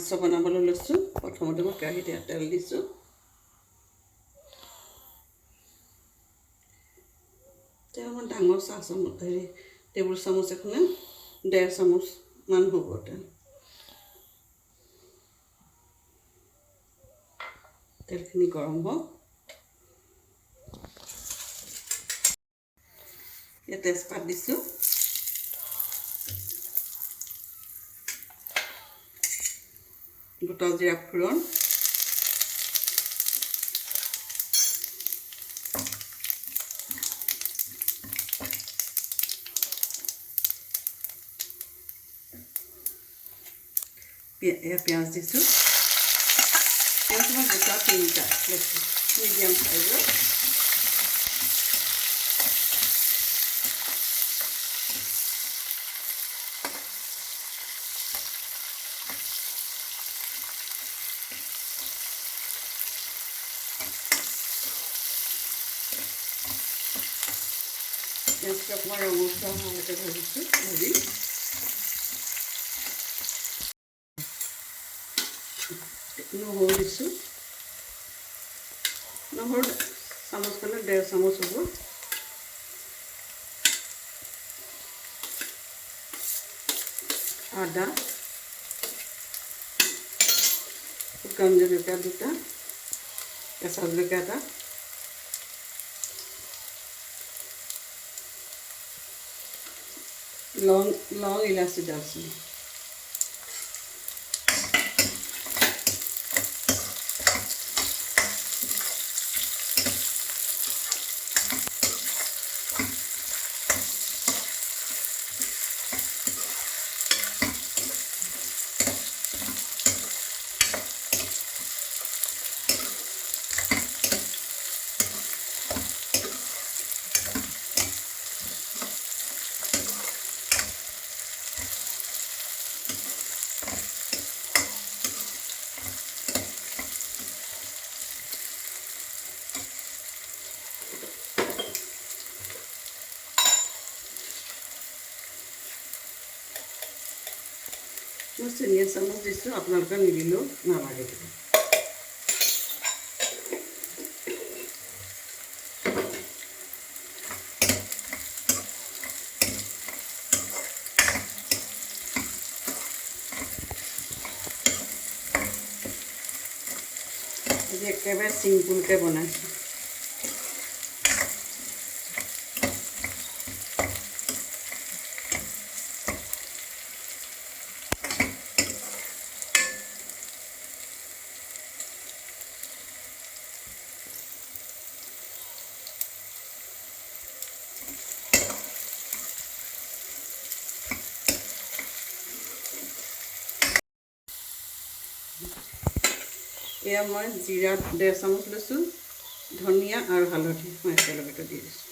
মাংস বনাবলৈ লৈছোঁ। প্ৰথমতে মই কেৰাহীত তেল দিছোঁ। তেল মই ডাঙৰ টেবুল চামুচ এখনে 1.5 চামুচমান হ'ব তেল। তেলখিনি গৰম হওক। ইয়াত তেজপাত দিছোঁ। গোটা জিৰা ফোৰণ, পিঁয়াজ দিছোঁ। পিঁয়াজ মই গোটা 3টা লৈছোঁ, মিডিয়াম চাইজৰ। পিঁয়াজটো অকণমান ৰঙচুৱা হোৱালৈকে ভাজি নহৰু দিছোঁ। নহৰু চামুচ মানে 1.5 চামুচ হ'ব। আদা, শুকান জলকীয়া 2টা, কেঁচা জলকীয়া 1টা, লং, ইলাচি, দালচেনি। মই চেনি এচামুচ দিছোঁ, আপোনালোকে নিদিলেও নালাগে। আজি একেবাৰে চিম্পুলকৈ বনাইছোঁ। এয়া মই জিৰা 1.5 চামুচ লৈছোঁ, ধনিয়া আৰু হালধি মই একেলগতে দি দিছোঁ।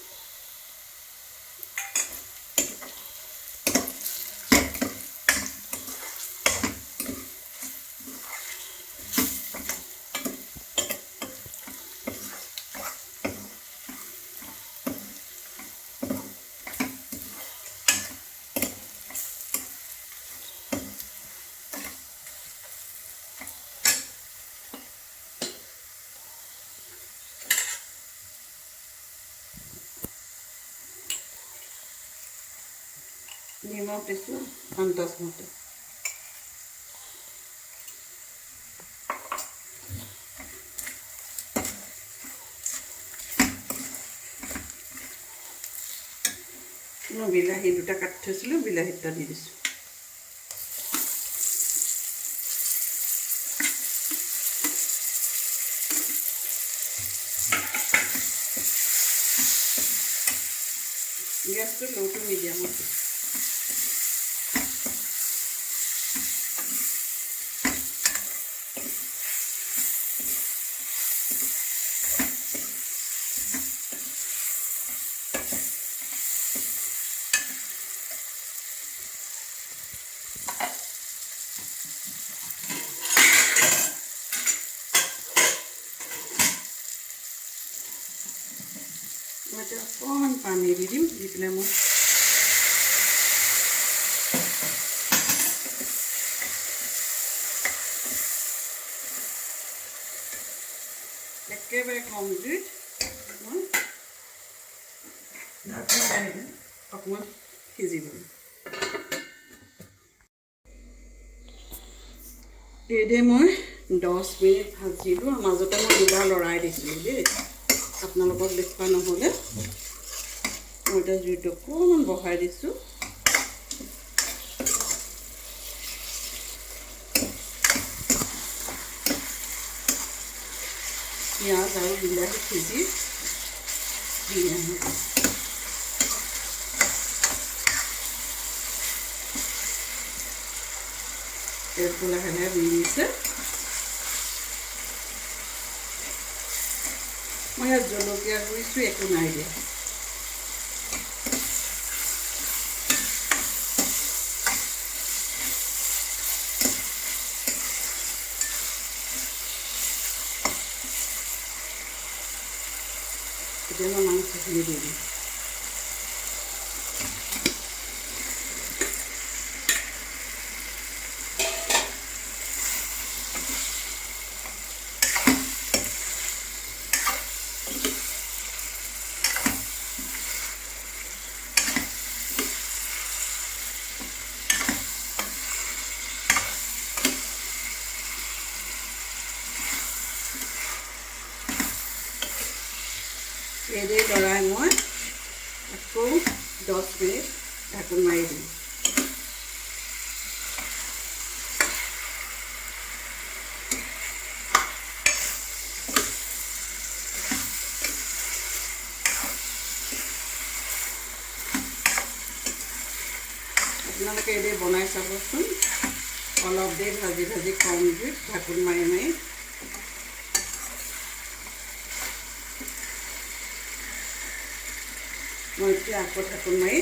নিমখ দিছোঁ আন্দাজ মতে। মই বিলাহী 2টা কাটি থৈছিলোঁ, বিলাহী 2টা দি দিছোঁ। গেছটো লো টু মিডিয়ামত। মই এতিয়া অকণমান পানী দি দিম, দি পেলাই মই একেবাৰে কম জুইত মই ঢাকনি মাৰি দিম অকণমান সিজিবলৈ। এইদৰে মই 10 মিনিট ভাজিলোঁ। মাজতে মই দুবাৰ লৰাই দিছিলোঁ দেই, আপোনালোকক দেখুওৱা নহ'লে। মই এতিয়া জুইটো অকণমান বঢ়াই দিছোঁ। পিঁয়াজ আৰু বিলাহী সিজি ধুনীয়া হ'ব। তেলটো লাহে লাহে বিৰিছে। মই ইয়াত জলকীয়া গুড়িছোঁ, একো নাই দিয়া। এতিয়া মই মাংসখিনি দি দিম। এইদৰে লৰাই মই আকৌ 10 মিনিট ঢাকোন মাৰি দিম। আপোনালোকে এইদৰে বনাই চাবচোন, অলপ দেৰি ভাজি ভাজি কম জুইত ঢাকোন মাৰি মাৰি। মই এতিয়া আকৌ ঢাকোন মাৰি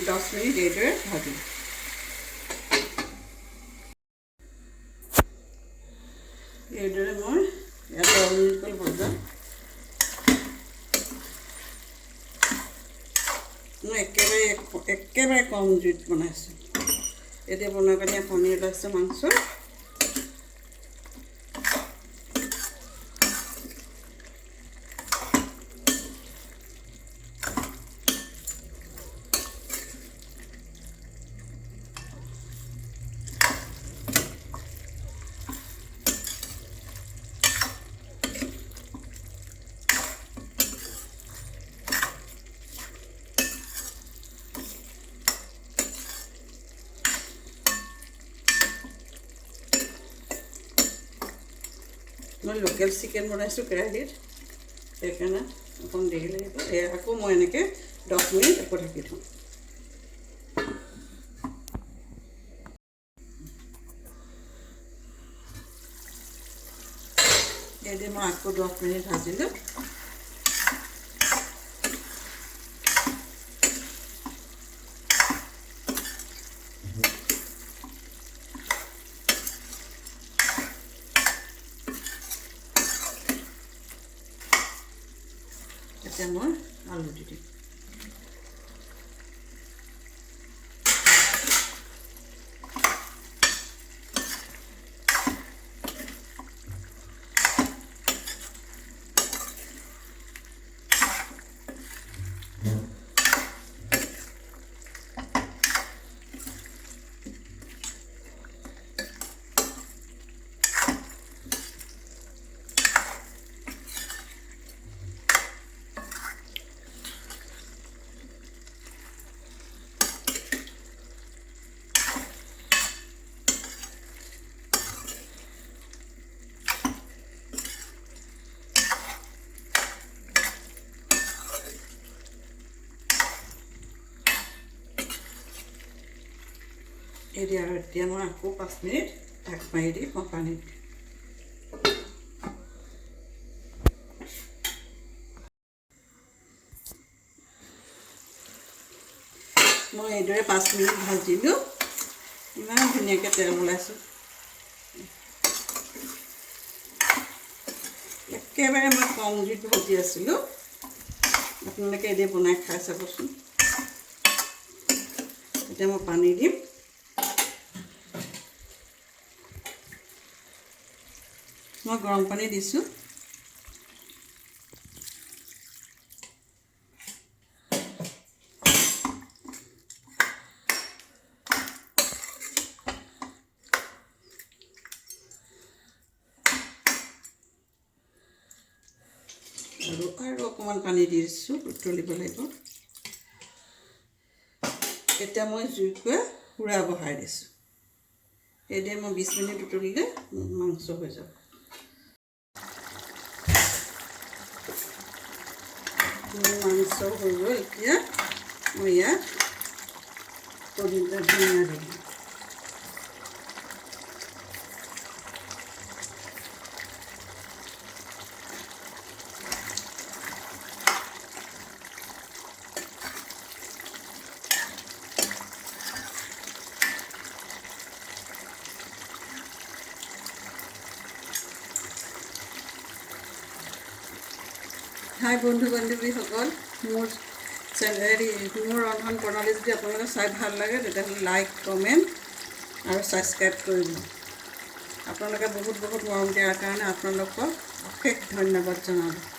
10 মিনিট এইদৰে ভাজিম। এইদৰে মই ইয়াত 10 মিনিটকৈ ভজা। মই একেবাৰে কম জুইত বনাইছোঁ। এতিয়া বনাই পেলাই পানী ওলাইছে মাংস। মই লোকেল চিকেন বনাইছোঁ কেৰাহীত, সেইকাৰণে অকণ দেৰি লাগিব। আকৌ মই এনেকৈ 10 মিনিট আকৌ ঢাকি থওঁ। এইদৰে মই আকৌ 10 মিনিট ভাজিলোঁ। এতিয়া মই আলু দি দিম। আৰু এতিয়া মই আকৌ 5 মিনিট ঢাক মাৰি দি মই পানী দিম। মই এইদৰে 5 মিনিট ভাজিলোঁ। ইমান ধুনীয়াকৈ তেল ওলাইছোঁ। একেবাৰে মই কম জুইত ভাজি আছিলোঁ। আপোনালোকে এইদৰে বনাই খাই চাবচোন। এতিয়া মই পানী দিম। মই গৰম পানী দিছোঁ। আৰু অকণমান পানী দি দিছোঁ, উতলিব লাগিব। এতিয়া মই জুইকুৰা সুৰা বহাই দিছোঁ। এতিয়া মই 20 মিনিট উতলিলে মাংস হৈ যাব। মাংস হৈ গ'ল। এতিয়া মই ইয়াত ধনিয়া দিম। হাই বন্ধু বান্ধৱীসকল, মোৰ ৰন্ধন প্ৰণালী যদি আপোনালোকে চাই ভাল লাগে তেতিয়াহ'লে লাইক, কমেণ্ট আৰু ছাবস্ক্ৰাইব কৰিব। আপোনালোকে বহুত মৰম দিয়াৰ কাৰণে আপোনালোকক অশেষ ধন্যবাদ জনালোঁ।